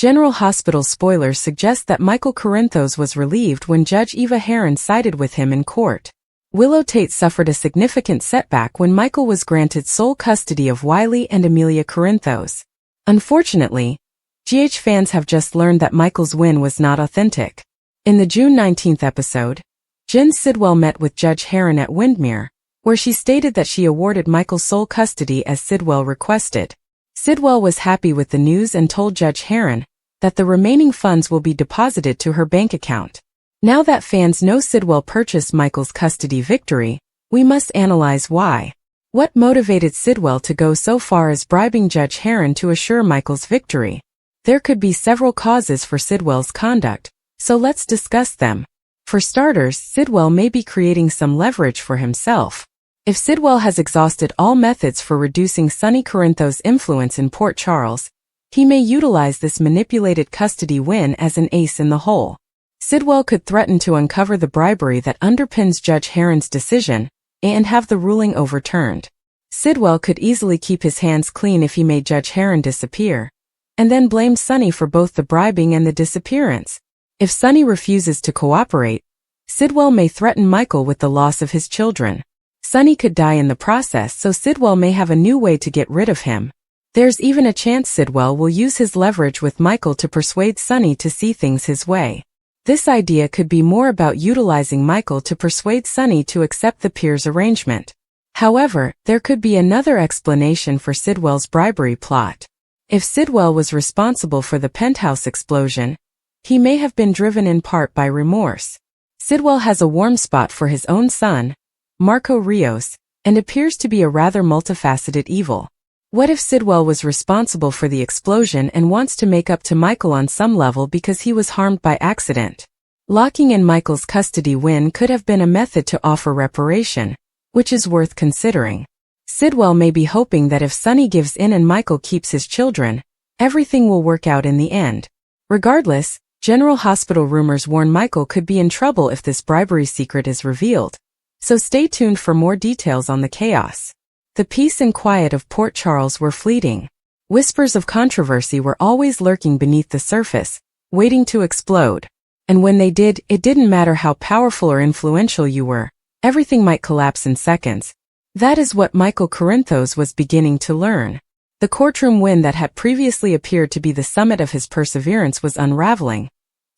General Hospital spoilers suggest that Michael Corinthos was relieved when Judge Eva Heron sided with him in court. Willow Tate suffered a significant setback when Michael was granted sole custody of Wiley and Amelia Corinthos. Unfortunately, GH fans have just learned that Michael's win was not authentic. In the June 19th episode, Jen Sidwell met with Judge Heron at Windermere, where she stated that she awarded Michael sole custody as Sidwell requested. Sidwell was happy with the news and told Judge Heron that the remaining funds will be deposited to her bank account. Now that fans know Sidwell purchased Michael's custody victory, we must analyze why. What motivated Sidwell to go so far as bribing Judge Heron to assure Michael's victory? There could be several causes for Sidwell's conduct, so let's discuss them. For starters, Sidwell may be creating some leverage for himself. If Sidwell has exhausted all methods for reducing Sonny Corinthos' influence in Port Charles, he may utilize this manipulated custody win as an ace in the hole. Sidwell could threaten to uncover the bribery that underpins Judge Heron's decision and have the ruling overturned. Sidwell could easily keep his hands clean if he made Judge Heron disappear, and then blame Sonny for both the bribing and the disappearance. If Sonny refuses to cooperate, Sidwell may threaten Michael with the loss of his children. Sonny could die in the process, so Sidwell may have a new way to get rid of him. There's even a chance Sidwell will use his leverage with Michael to persuade Sonny to see things his way. This idea could be more about utilizing Michael to persuade Sonny to accept the peers' arrangement. However, there could be another explanation for Sidwell's bribery plot. If Sidwell was responsible for the penthouse explosion, he may have been driven in part by remorse. Sidwell has a warm spot for his own son, Marco Rios, and appears to be a rather multifaceted evil. What if Sidwell was responsible for the explosion and wants to make up to Michael on some level because he was harmed by accident? Locking in Michael's custody win could have been a method to offer reparation, which is worth considering. Sidwell may be hoping that if Sonny gives in and Michael keeps his children, everything will work out in the end. Regardless, General Hospital rumors warn Michael could be in trouble if this bribery secret is revealed. So stay tuned for more details on the chaos. The peace and quiet of Port Charles were fleeting. Whispers of controversy were always lurking beneath the surface, waiting to explode. And when they did, it didn't matter how powerful or influential you were, everything might collapse in seconds. That is what Michael Corinthos was beginning to learn. The courtroom win that had previously appeared to be the summit of his perseverance was unraveling,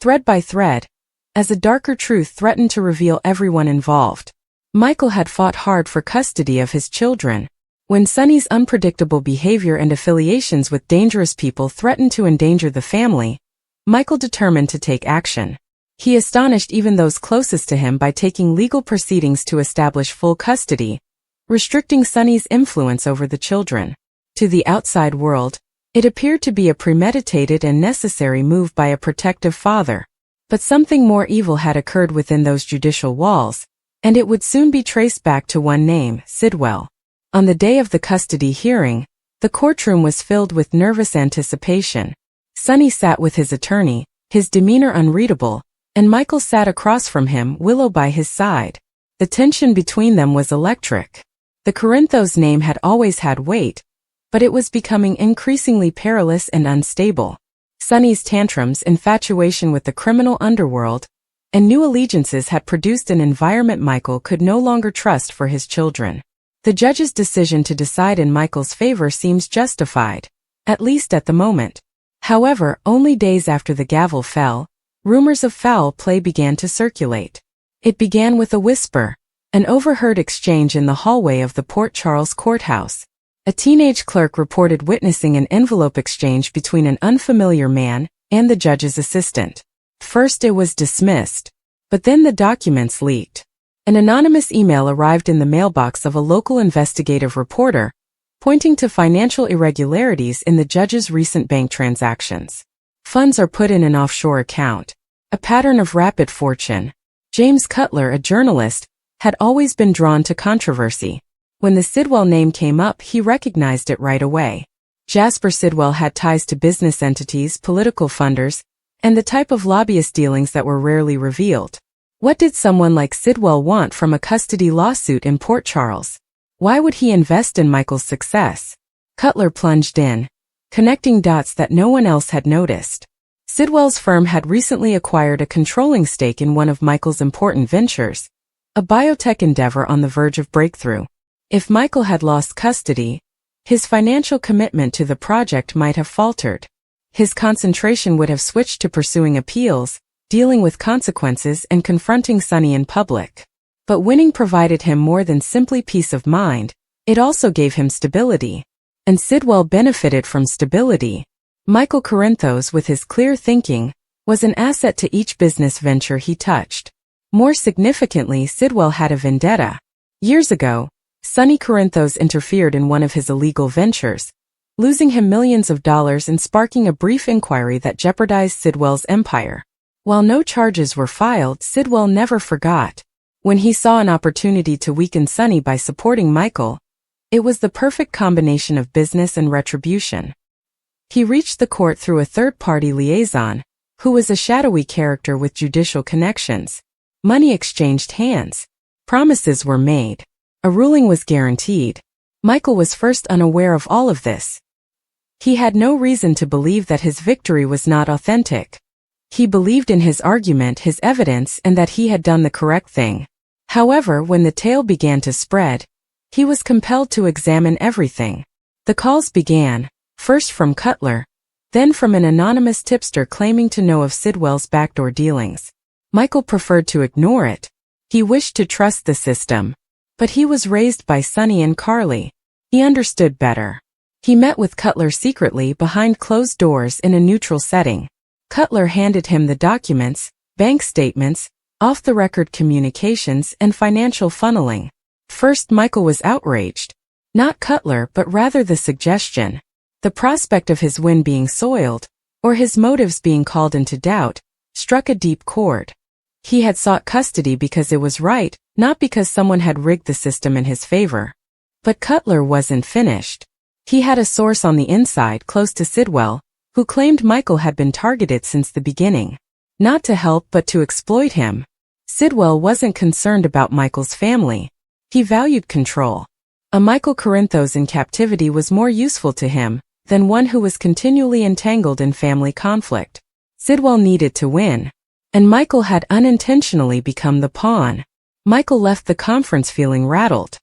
thread by thread, as a darker truth threatened to reveal everyone involved. Michael had fought hard for custody of his children. When Sonny's unpredictable behavior and affiliations with dangerous people threatened to endanger the family, Michael determined to take action. He astonished even those closest to him by taking legal proceedings to establish full custody, restricting Sonny's influence over the children. To the outside world, it appeared to be a premeditated and necessary move by a protective father. But something more evil had occurred within those judicial walls, and it would soon be traced back to one name, Sidwell. On the day of the custody hearing, the courtroom was filled with nervous anticipation. Sonny sat with his attorney, his demeanor unreadable, and Michael sat across from him, Willow by his side. The tension between them was electric. The Corinthos name had always had weight, but it was becoming increasingly perilous and unstable. Sonny's tantrums, infatuation with the criminal underworld, and new allegiances had produced an environment Michael could no longer trust for his children. The judge's decision to decide in Michael's favor seems justified, at least at the moment. However, only days after the gavel fell, rumors of foul play began to circulate. It began with a whisper, an overheard exchange in the hallway of the Port Charles courthouse. A teenage clerk reported witnessing an envelope exchange between an unfamiliar man and the judge's assistant. First it was dismissed, but then the documents leaked. An anonymous email arrived in the mailbox of a local investigative reporter, pointing to financial irregularities in the judge's recent bank transactions. Funds are put in an offshore account, a pattern of rapid fortune. James Cutler, a journalist, had always been drawn to controversy. When the Sidwell name came up, he recognized it right away. Jasper Sidwell had ties to business entities, political funders, and the type of lobbyist dealings that were rarely revealed. What did someone like Sidwell want from a custody lawsuit in Port Charles? Why would he invest in Michael's success? Cutler plunged in, connecting dots that no one else had noticed. Sidwell's firm had recently acquired a controlling stake in one of Michael's important ventures, a biotech endeavor on the verge of breakthrough. If Michael had lost custody, his financial commitment to the project might have faltered. His concentration would have switched to pursuing appeals, dealing with consequences, and confronting Sonny in public. But winning provided him more than simply peace of mind, it also gave him stability. And Sidwell benefited from stability. Michael Corinthos, with his clear thinking, was an asset to each business venture he touched. More significantly, Sidwell had a vendetta. Years ago, Sonny Corinthos interfered in one of his illegal ventures, losing him millions of dollars and sparking a brief inquiry that jeopardized Sidwell's empire. While no charges were filed, Sidwell never forgot. When he saw an opportunity to weaken Sonny by supporting Michael, it was the perfect combination of business and retribution. He reached the court through a third-party liaison, who was a shadowy character with judicial connections. Money exchanged hands. Promises were made. A ruling was guaranteed. Michael was first unaware of all of this. He had no reason to believe that his victory was not authentic. He believed in his argument, his evidence, and that he had done the correct thing. However, when the tale began to spread, he was compelled to examine everything. The calls began, first from Cutler, then from an anonymous tipster claiming to know of Sidwell's backdoor dealings. Michael preferred to ignore it. He wished to trust the system. But he was raised by Sonny and Carly. He understood better. He met with Cutler secretly behind closed doors in a neutral setting. Cutler handed him the documents, bank statements, off-the-record communications, and financial funneling. First, Michael was outraged. Not Cutler, but rather the suggestion. The prospect of his win being soiled, or his motives being called into doubt, struck a deep chord. He had sought custody because it was right, not because someone had rigged the system in his favor. But Cutler wasn't finished. He had a source on the inside close to Sidwell, who claimed Michael had been targeted since the beginning. Not to help but to exploit him. Sidwell wasn't concerned about Michael's family. He valued control. A Michael Corinthos in captivity was more useful to him than one who was continually entangled in family conflict. Sidwell needed to win. And Michael had unintentionally become the pawn. Michael left the conference feeling rattled.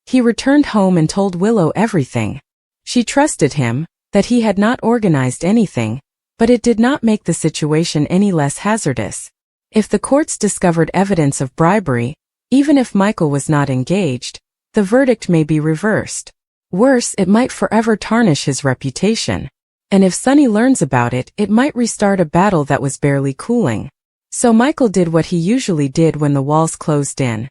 He returned home and told Willow everything. She trusted him, that he had not organized anything, but it did not make the situation any less hazardous. If the courts discovered evidence of bribery, even if Michael was not engaged, the verdict may be reversed. Worse, it might forever tarnish his reputation. And if Sonny learns about it, it might restart a battle that was barely cooling. So Michael did what he usually did when the walls closed in.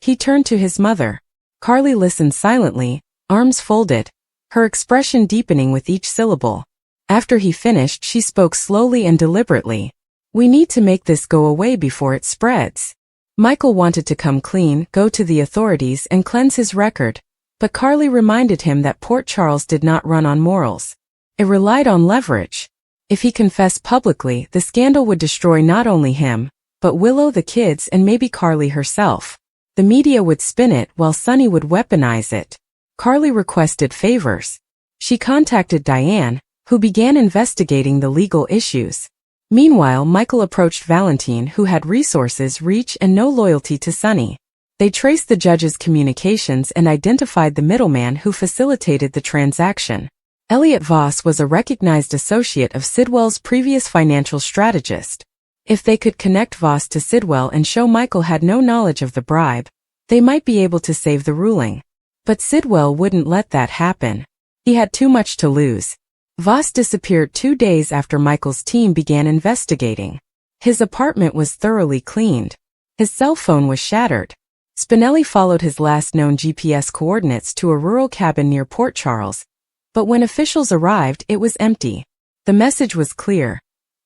He turned to his mother. Carly listened silently, arms folded, her expression deepening with each syllable. After he finished, she spoke slowly and deliberately. "We need to make this go away before it spreads." Michael wanted to come clean, go to the authorities, and cleanse his record, but Carly reminded him that Port Charles did not run on morals. It relied on leverage. If he confessed publicly, the scandal would destroy not only him, but Willow, the kids, and maybe Carly herself. The media would spin it while Sonny would weaponize it. Carly requested favors. She contacted Diane, who began investigating the legal issues. Meanwhile, Michael approached Valentine, who had resources, reach, and no loyalty to Sonny. They traced the judge's communications and identified the middleman who facilitated the transaction. Elliot Voss was a recognized associate of Sidwell's previous financial strategist. If they could connect Voss to Sidwell and show Michael had no knowledge of the bribe, they might be able to save the ruling. But Sidwell wouldn't let that happen. He had too much to lose. Voss disappeared 2 days after Michael's team began investigating. His apartment was thoroughly cleaned. His cell phone was shattered. Spinelli followed his last known GPS coordinates to a rural cabin near Port Charles, but when officials arrived, it was empty. The message was clear.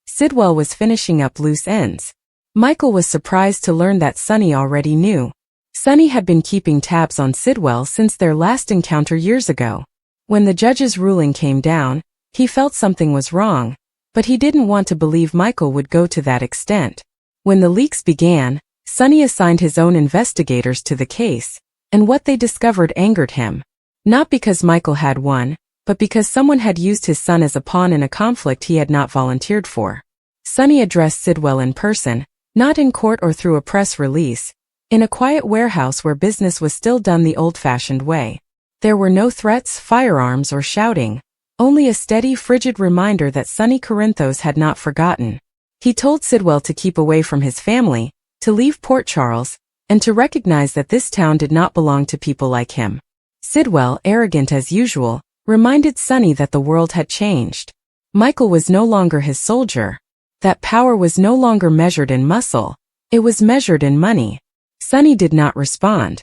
Sidwell was finishing up loose ends. Michael was surprised to learn that Sonny already knew. Sonny had been keeping tabs on Sidwell since their last encounter years ago. When the judge's ruling came down, he felt something was wrong, but he didn't want to believe Michael would go to that extent. When the leaks began, Sonny assigned his own investigators to the case, and what they discovered angered him. Not because Michael had won, but because someone had used his son as a pawn in a conflict he had not volunteered for. Sonny addressed Sidwell in person, not in court or through a press release, in a quiet warehouse where business was still done the old-fashioned way. There were no threats, firearms, or shouting, only a steady, frigid reminder that Sonny Corinthos had not forgotten. He told Sidwell to keep away from his family, to leave Port Charles, and to recognize that this town did not belong to people like him. Sidwell, arrogant as usual, reminded Sonny that the world had changed. Michael was no longer his soldier. That power was no longer measured in muscle, it was measured in money. Sonny did not respond.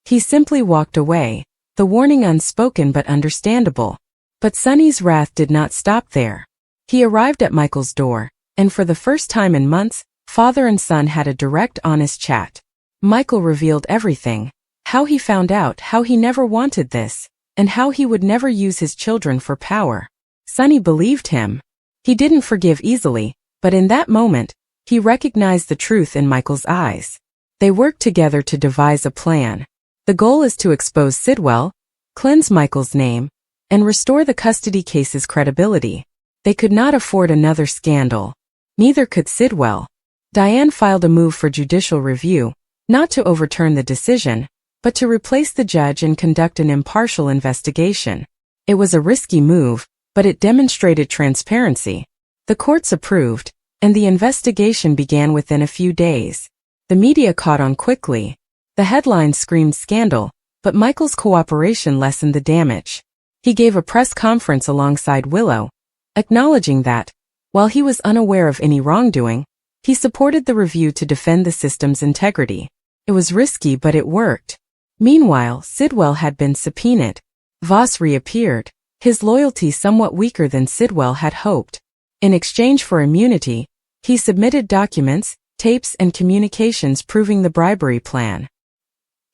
He simply walked away, the warning unspoken but understandable. But Sonny's wrath did not stop there. He arrived at Michael's door, and for the first time in months, father and son had a direct, honest chat. Michael revealed everything: how he found out, how he never wanted this, and how he would never use his children for power. Sonny believed him. He didn't forgive easily, but in that moment, he recognized the truth in Michael's eyes. They worked together to devise a plan. The goal is to expose Sidwell, cleanse Michael's name, and restore the custody case's credibility. They could not afford another scandal. Neither could Sidwell. Diane filed a move for judicial review, not to overturn the decision, but to replace the judge and conduct an impartial investigation. It was a risky move, but it demonstrated transparency. The courts approved, and the investigation began within a few days. The media caught on quickly. The headlines screamed scandal, but Michael's cooperation lessened the damage. He gave a press conference alongside Willow, acknowledging that, while he was unaware of any wrongdoing, he supported the review to defend the system's integrity. It was risky, but it worked. Meanwhile, Sidwell had been subpoenaed. Voss reappeared, his loyalty somewhat weaker than Sidwell had hoped. In exchange for immunity, he submitted documents, tapes, and communications proving the bribery plan.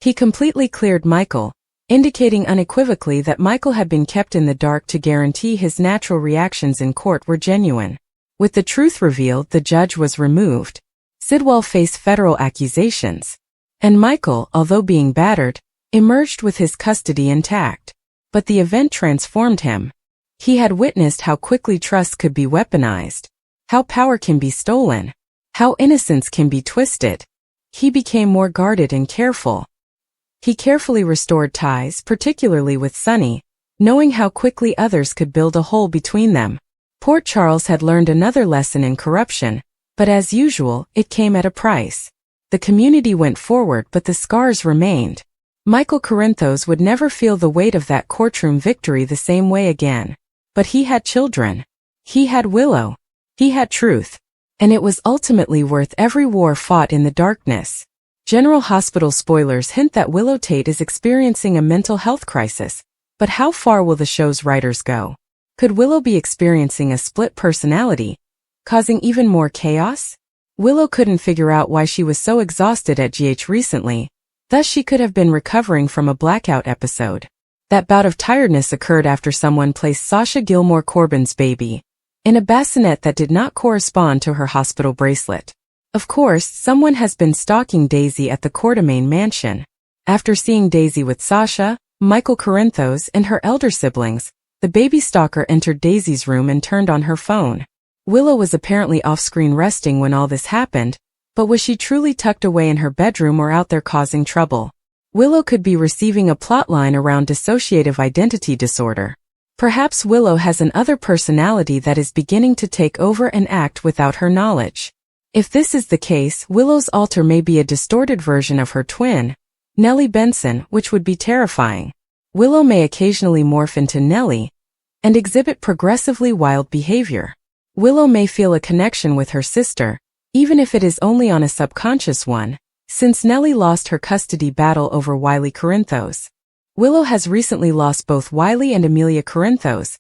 He completely cleared Michael, indicating unequivocally that Michael had been kept in the dark to guarantee his natural reactions in court were genuine. With the truth revealed, the judge was removed. Sidwell faced federal accusations. And Michael, although being battered, emerged with his custody intact. But the event transformed him. He had witnessed how quickly trust could be weaponized, how power can be stolen, how innocence can be twisted. He became more guarded and careful. He carefully restored ties, particularly with Sonny, knowing how quickly others could build a hole between them. Port Charles had learned another lesson in corruption, but as usual, it came at a price. The community went forward, but the scars remained. Michael Corinthos would never feel the weight of that courtroom victory the same way again. But he had children. He had Willow. He had truth. And it was ultimately worth every war fought in the darkness. General Hospital spoilers hint that Willow Tate is experiencing a mental health crisis. But how far will the show's writers go? Could Willow be experiencing a split personality, causing even more chaos? Willow couldn't figure out why she was so exhausted at GH recently, thus she could have been recovering from a blackout episode. That bout of tiredness occurred after someone placed Sasha Gilmore Corbin's baby in a bassinet that did not correspond to her hospital bracelet. Of course, someone has been stalking Daisy at the Courtemain mansion. After seeing Daisy with Sasha, Michael Corinthos, and her elder siblings, the baby stalker entered Daisy's room and turned on her phone. Willow was apparently off-screen resting when all this happened, but was she truly tucked away in her bedroom or out there causing trouble? Willow could be receiving a plotline around dissociative identity disorder. Perhaps Willow has an other personality that is beginning to take over and act without her knowledge. If this is the case, Willow's alter may be a distorted version of her twin, Nellie Benson, which would be terrifying. Willow may occasionally morph into Nellie and exhibit progressively wild behavior. Willow may feel a connection with her sister, even if it is only on a subconscious one, since Nellie lost her custody battle over Wiley Corinthos. Willow has recently lost both Wiley and Amelia Corinthos,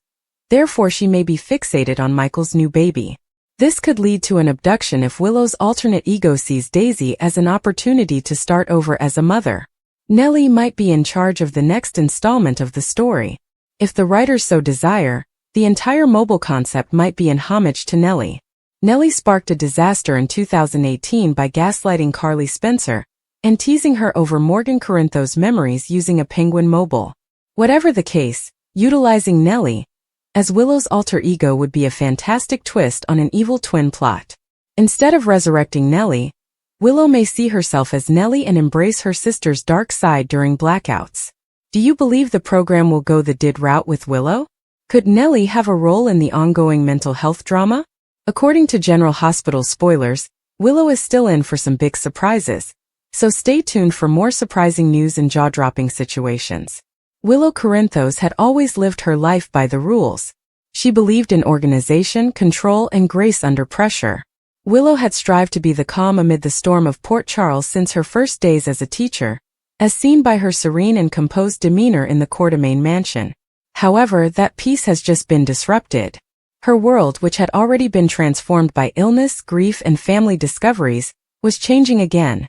therefore she may be fixated on Michael's new baby. This could lead to an abduction if Willow's alternate ego sees Daisy as an opportunity to start over as a mother. Nellie might be in charge of the next installment of the story. If the writers so desire, the entire mobile concept might be in homage to Nellie. Nellie sparked a disaster in 2018 by gaslighting Carly Spencer and teasing her over Morgan Corinthos' memories using a Penguin mobile. Whatever the case, Utilizing Nellie as Willow's alter ego would be a fantastic twist on an evil twin plot. Instead of resurrecting Nellie, Willow may see herself as Nellie and embrace her sister's dark side during blackouts. Do you believe the program will go the did route with Willow? Could Nellie have a role in the ongoing mental health drama? According to General Hospital spoilers, Willow is still in for some big surprises, so stay tuned for more surprising news and jaw-dropping situations. Willow Corinthos had always lived her life by the rules. She believed in organization, control, and grace under pressure. Willow had strived to be the calm amid the storm of Port Charles since her first days as a teacher, as seen by her serene and composed demeanor in the Courtemain mansion. However, that peace has just been disrupted. Her world, which had already been transformed by illness, grief, and family discoveries, was changing again.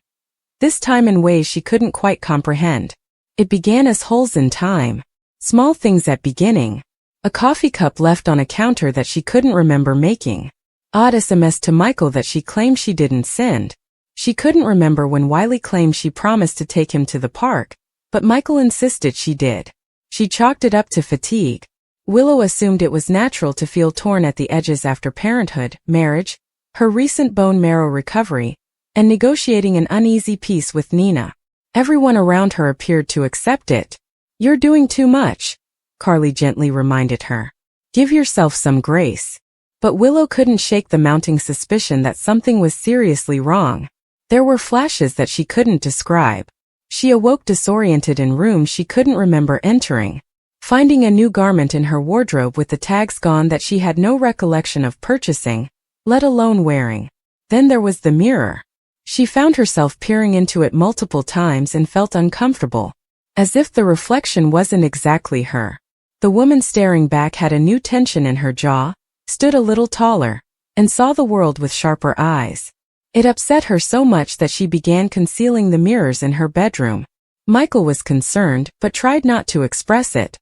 This time in ways she couldn't quite comprehend. It began as holes in time. Small things at beginning. A coffee cup left on a counter that she couldn't remember making. Odd SMS to Michael that she claimed she didn't send. She couldn't remember when Wiley claimed she promised to take him to the park, but Michael insisted she did. She chalked it up to fatigue. Willow assumed it was natural to feel torn at the edges after parenthood, marriage, her recent bone marrow recovery, and negotiating an uneasy peace with Nina. Everyone around her appeared to accept it. "You're doing too much," Carly gently reminded her. "Give yourself some grace." But Willow couldn't shake the mounting suspicion that something was seriously wrong. There were flashes that she couldn't describe. She awoke disoriented in rooms she couldn't remember entering, finding a new garment in her wardrobe with the tags gone that she had no recollection of purchasing, let alone wearing. Then there was the mirror. She found herself peering into it multiple times and felt uncomfortable, as if the reflection wasn't exactly her. The woman staring back had a new tension in her jaw, stood a little taller, and saw the world with sharper eyes. It upset her so much that she began concealing the mirrors in her bedroom. Michael was concerned, but tried not to express it.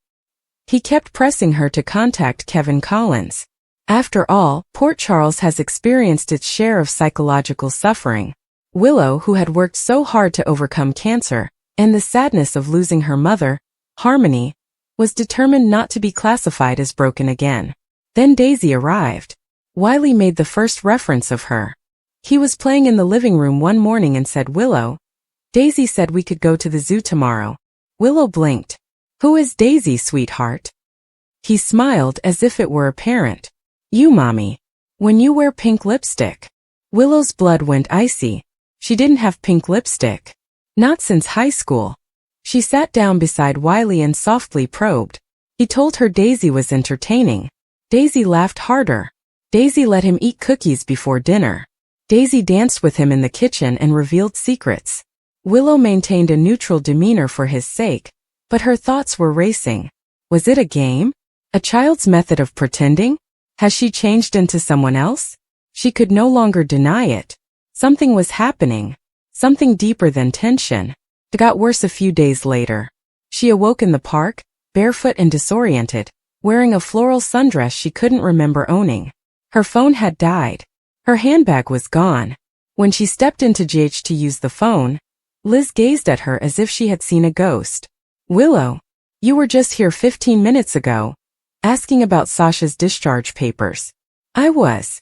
He kept pressing her to contact Kevin Collins. After all, Port Charles has experienced its share of psychological suffering. Willow, who had worked so hard to overcome cancer, and the sadness of losing her mother, Harmony, was determined not to be classified as broken again. Then Daisy arrived. Wiley made the first reference of her. He was playing in the living room one morning and said, "Willow, Daisy said we could go to the zoo tomorrow." Willow blinked. "Who is Daisy, sweetheart?" He smiled as if it were apparent. "You, Mommy. When you wear pink lipstick." Willow's blood went icy. She didn't have pink lipstick. Not since high school. She sat down beside Wiley and softly probed. He told her Daisy was entertaining. Daisy laughed harder. Daisy let him eat cookies before dinner. Daisy danced with him in the kitchen and revealed secrets. Willow maintained a neutral demeanor for his sake, but her thoughts were racing. Was it a game? A child's method of pretending? Has she changed into someone else? She could no longer deny it. Something was happening. Something deeper than tension. It got worse a few days later. She awoke in the park, barefoot and disoriented, wearing a floral sundress she couldn't remember owning. Her phone had died. Her handbag was gone. When she stepped into GH to use the phone, Liz gazed at her as if she had seen a ghost. "Willow, you were just here 15 minutes ago, asking about Sasha's discharge papers." "I was."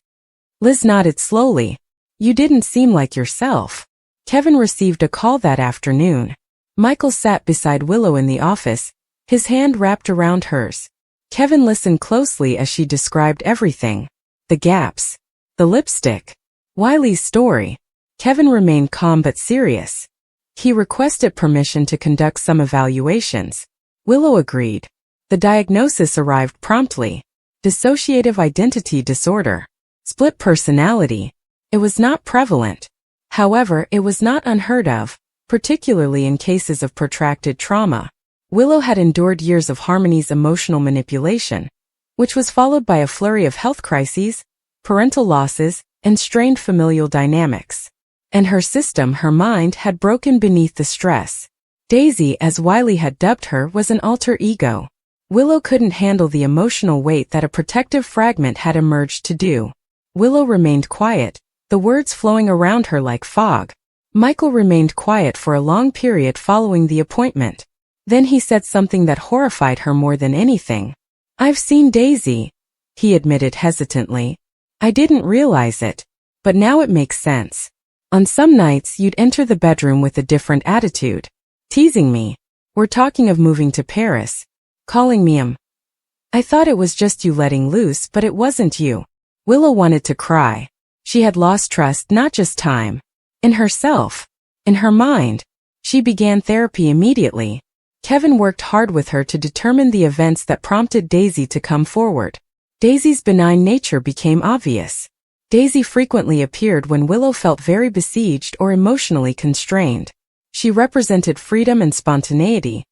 Liz nodded slowly. "You didn't seem like yourself." Kevin received a call that afternoon. Michael sat beside Willow in the office, his hand wrapped around hers. Kevin listened closely as she described everything. The gaps. The lipstick. Wiley's story. Kevin remained calm but serious. He requested permission to conduct some evaluations. Willow agreed. The diagnosis arrived promptly. Dissociative identity disorder. Split personality. It was not prevalent. However, it was not unheard of, particularly in cases of protracted trauma. Willow had endured years of Harmony's emotional manipulation, which was followed by a flurry of health crises, parental losses, and strained familial dynamics. And her system, her mind, had broken beneath the stress. Daisy, as Wiley had dubbed her, was an alter ego. Willow couldn't handle the emotional weight that a protective fragment had emerged to do. Willow remained quiet, the words flowing around her like fog. Michael remained quiet for a long period following the appointment. Then he said something that horrified her more than anything. "I've seen Daisy," he admitted hesitantly. "I didn't realize it. But now it makes sense. On some nights you'd enter the bedroom with a different attitude. Teasing me. We're talking of moving to Paris. Calling me I thought it was just you letting loose, but it wasn't you." Willow wanted to cry. She had lost trust, not just time. In herself. In her mind. She began therapy immediately. Kevin worked hard with her to determine the events that prompted Daisy to come forward. Daisy's benign nature became obvious. Daisy frequently appeared when Willow felt very besieged or emotionally constrained. She represented freedom and spontaneity,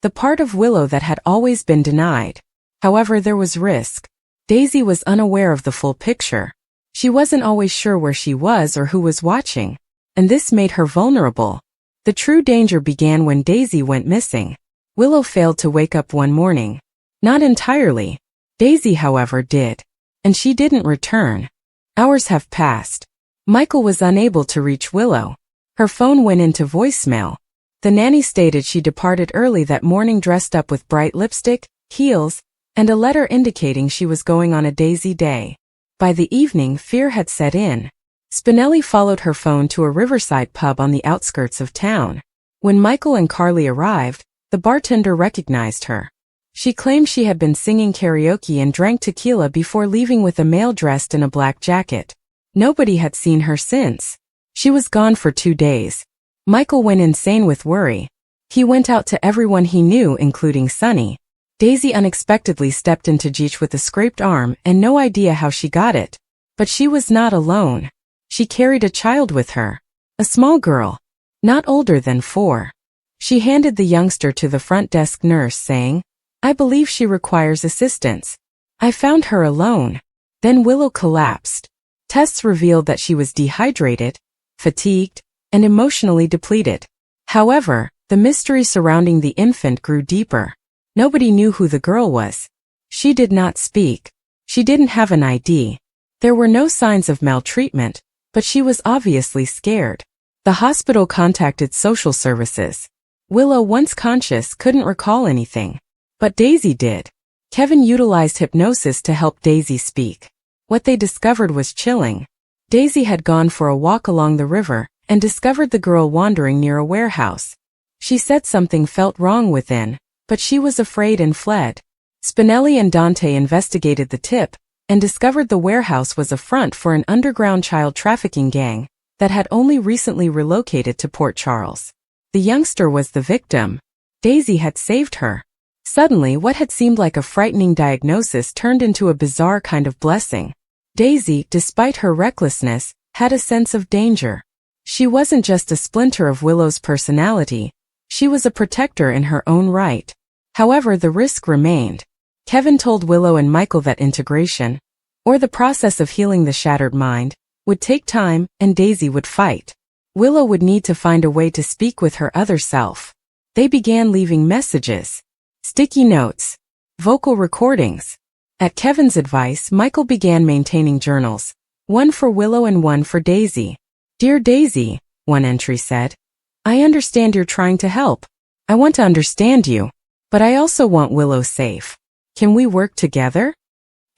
the part of Willow that had always been denied. However, there was risk. Daisy was unaware of the full picture. She wasn't always sure where she was or who was watching, and this made her vulnerable. The true danger began when Daisy went missing. Willow failed to wake up one morning. Not entirely. Daisy, however, did. And she didn't return. Hours have passed. Michael was unable to reach Willow. Her phone went into voicemail. The nanny stated she departed early that morning dressed up with bright lipstick, heels, and a letter indicating she was going on a Daisy day. By the evening, fear had set in. Spinelli followed her phone to a riverside pub on the outskirts of town. When Michael and Carly arrived, the bartender recognized her. She claimed she had been singing karaoke and drank tequila before leaving with a male dressed in a black jacket. Nobody had seen her since. She was gone for 2 days. Michael went insane with worry. He went out to everyone he knew, including Sonny. Daisy unexpectedly stepped into Jeech with a scraped arm and no idea how she got it. But she was not alone. She carried a child with her. A small girl. Not older than 4. She handed the youngster to the front desk nurse, saying, "I believe she requires assistance. I found her alone." Then Willow collapsed. Tests revealed that she was dehydrated, fatigued, and emotionally depleted. However, the mystery surrounding the infant grew deeper. Nobody knew who the girl was. She did not speak. She didn't have an ID. There were no signs of maltreatment, but she was obviously scared. The hospital contacted social services. Willow, once conscious, couldn't recall anything. But Daisy did. Kevin utilized hypnosis to help Daisy speak. What they discovered was chilling. Daisy had gone for a walk along the river and discovered the girl wandering near a warehouse. She said something felt wrong within, but she was afraid and fled. Spinelli and Dante investigated the tip and discovered the warehouse was a front for an underground child trafficking gang that had only recently relocated to Port Charles. The youngster was the victim. Daisy had saved her. Suddenly, what had seemed like a frightening diagnosis turned into a bizarre kind of blessing. Daisy, despite her recklessness, had a sense of danger. She wasn't just a splinter of Willow's personality. She was a protector in her own right. However, the risk remained. Kevin told Willow and Michael that integration, or the process of healing the shattered mind, would take time, and Daisy would fight. Willow would need to find a way to speak with her other self. They began leaving messages, sticky notes, vocal recordings. At Kevin's advice, Michael began maintaining journals, one for Willow and one for Daisy. "Dear Daisy," one entry said, "I understand you're trying to help. I want to understand you. But I also want Willow safe. Can we work together?"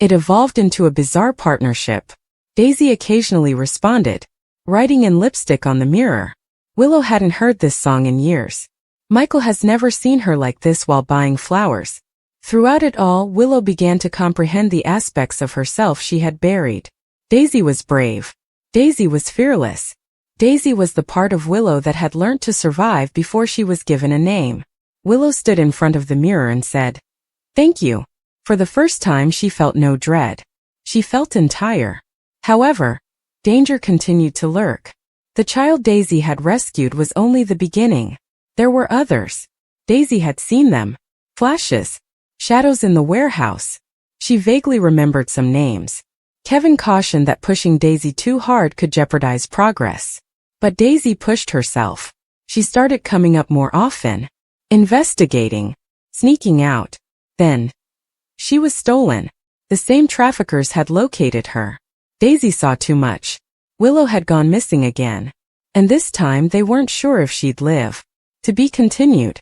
It evolved into a bizarre partnership. Daisy occasionally responded, writing in lipstick on the mirror. Willow hadn't heard this song in years. Michael has never seen her like this while buying flowers. Throughout it all, Willow began to comprehend the aspects of herself she had buried. Daisy was brave. Daisy was fearless. Daisy was the part of Willow that had learnt to survive before she was given a name. Willow stood in front of the mirror and said, "Thank you." For the first time, she felt no dread. She felt entire. However, danger continued to lurk. The child Daisy had rescued was only the beginning. There were others. Daisy had seen them. Flashes. Shadows in the warehouse. She vaguely remembered some names. Kevin cautioned that pushing Daisy too hard could jeopardize progress. But Daisy pushed herself. She started coming up more often. Investigating. Sneaking out. Then, she was stolen. The same traffickers had located her. Daisy saw too much. Willow had gone missing again. And this time they weren't sure if she'd live. To be continued.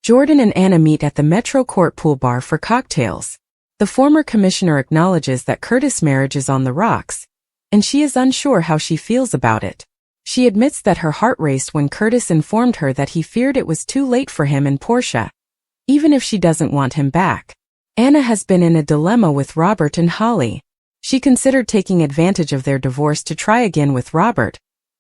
Jordan and Anna meet at the Metro Court pool bar for cocktails. The former commissioner acknowledges that Curtis' marriage is on the rocks, and she is unsure how she feels about it. She admits that her heart raced when Curtis informed her that he feared it was too late for him and Portia, even if she doesn't want him back. Anna has been in a dilemma with Robert and Holly. She considered taking advantage of their divorce to try again with Robert,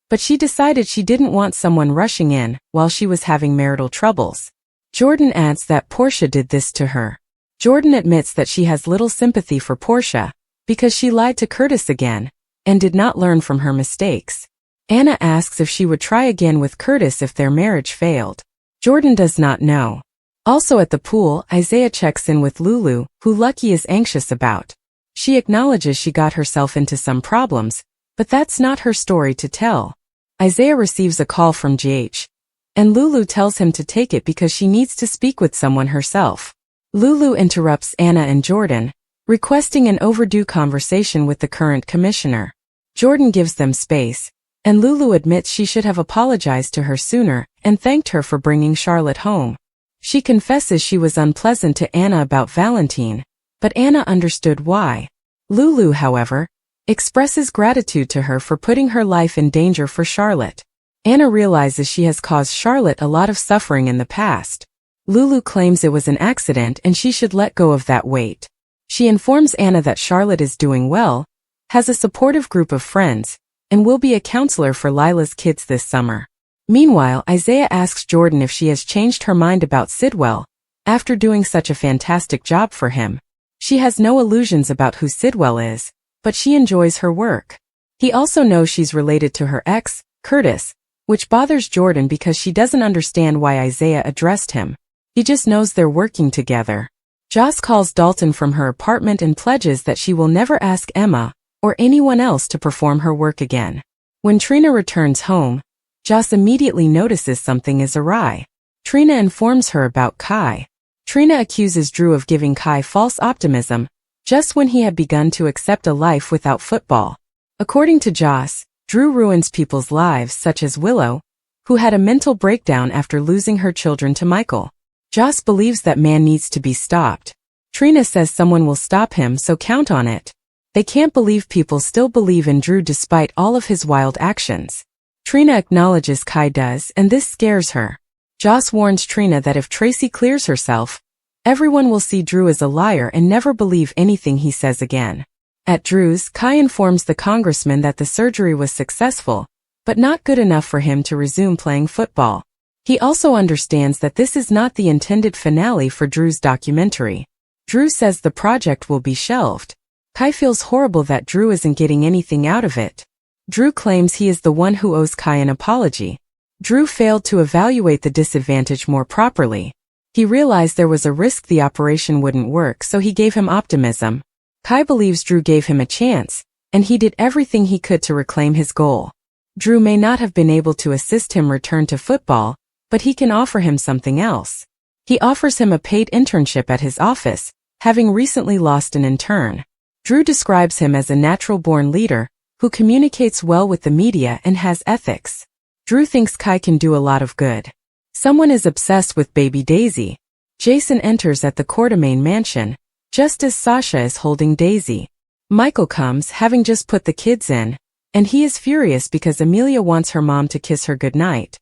but she decided she didn't want someone rushing in while she was having marital troubles. Jordan adds that Portia did this to her. Jordan admits that she has little sympathy for Portia because she lied to Curtis again and did not learn from her mistakes. Anna asks if she would try again with Curtis if their marriage failed. Jordan does not know. Also at the pool, Isaiah checks in with Lulu, who Lucky is anxious about. She acknowledges she got herself into some problems, but that's not her story to tell. Isaiah receives a call from GH, and Lulu tells him to take it because she needs to speak with someone herself. Lulu interrupts Anna and Jordan, requesting an overdue conversation with the current commissioner. Jordan gives them space, and Lulu admits she should have apologized to her sooner and thanked her for bringing Charlotte home. She confesses she was unpleasant to Anna about Valentine, but Anna understood why. Lulu, however, expresses gratitude to her for putting her life in danger for Charlotte. Anna realizes she has caused Charlotte a lot of suffering in the past. Lulu claims it was an accident and she should let go of that weight. She informs Anna that Charlotte is doing well, has a supportive group of friends, and will be a counselor for Lila's kids this summer. Meanwhile, Isaiah asks Jordan if she has changed her mind about Sidwell, after doing such a fantastic job for him. She has no illusions about who Sidwell is, but she enjoys her work. He also knows she's related to her ex, Curtis, which bothers Jordan because she doesn't understand why Isaiah addressed him. He just knows they're working together. Joss calls Dalton from her apartment and pledges that she will never ask Emma or anyone else to perform her work again. When Trina returns home, Joss immediately notices something is awry. Trina informs her about Kai. Trina accuses Drew of giving Kai false optimism, just when he had begun to accept a life without football. According to Joss, Drew ruins people's lives such as Willow, who had a mental breakdown after losing her children to Michael. Joss believes that man needs to be stopped. Trina says someone will stop him, so count on it. They can't believe people still believe in Drew despite all of his wild actions. Trina acknowledges Kai does, and this scares her. Joss warns Trina that if Tracy clears herself, everyone will see Drew as a liar and never believe anything he says again. At Drew's, Kai informs the congressman that the surgery was successful, but not good enough for him to resume playing football. He also understands that this is not the intended finale for Drew's documentary. Drew says the project will be shelved. Kai feels horrible that Drew isn't getting anything out of it. Drew claims he is the one who owes Kai an apology. Drew failed to evaluate the disadvantage more properly. He realized there was a risk the operation wouldn't work, so he gave him optimism. Kai believes Drew gave him a chance, and he did everything he could to reclaim his goal. Drew may not have been able to assist him return to football, but he can offer him something else. He offers him a paid internship at his office, having recently lost an intern. Drew describes him as a natural-born leader, who communicates well with the media and has ethics. Drew thinks Kai can do a lot of good. Someone is obsessed with baby Daisy. Jason enters at the Quartermain mansion, just as Sasha is holding Daisy. Michael comes, having just put the kids in, and he is furious because Amelia wants her mom to kiss her goodnight.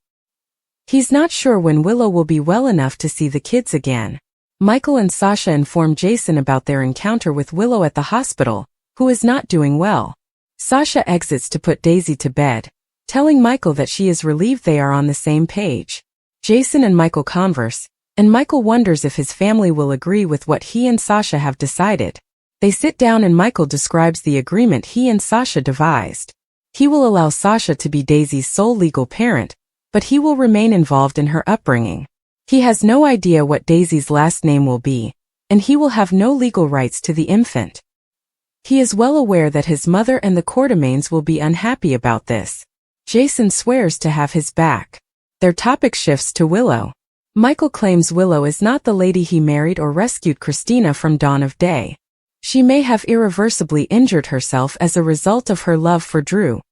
He's not sure when Willow will be well enough to see the kids again. Michael and Sasha inform Jason about their encounter with Willow at the hospital, who is not doing well. Sasha exits to put Daisy to bed, telling Michael that she is relieved they are on the same page. Jason and Michael converse, and Michael wonders if his family will agree with what he and Sasha have decided. They sit down and Michael describes the agreement he and Sasha devised. He will allow Sasha to be Daisy's sole legal parent, but he will remain involved in her upbringing. He has no idea what Daisy's last name will be, and he will have no legal rights to the infant. He is well aware that his mother and the Quartermains will be unhappy about this. Jason swears to have his back. Their topic shifts to Willow. Michael claims Willow is not the lady he married or rescued Christina from Dawn of Day. She may have irreversibly injured herself as a result of her love for Drew,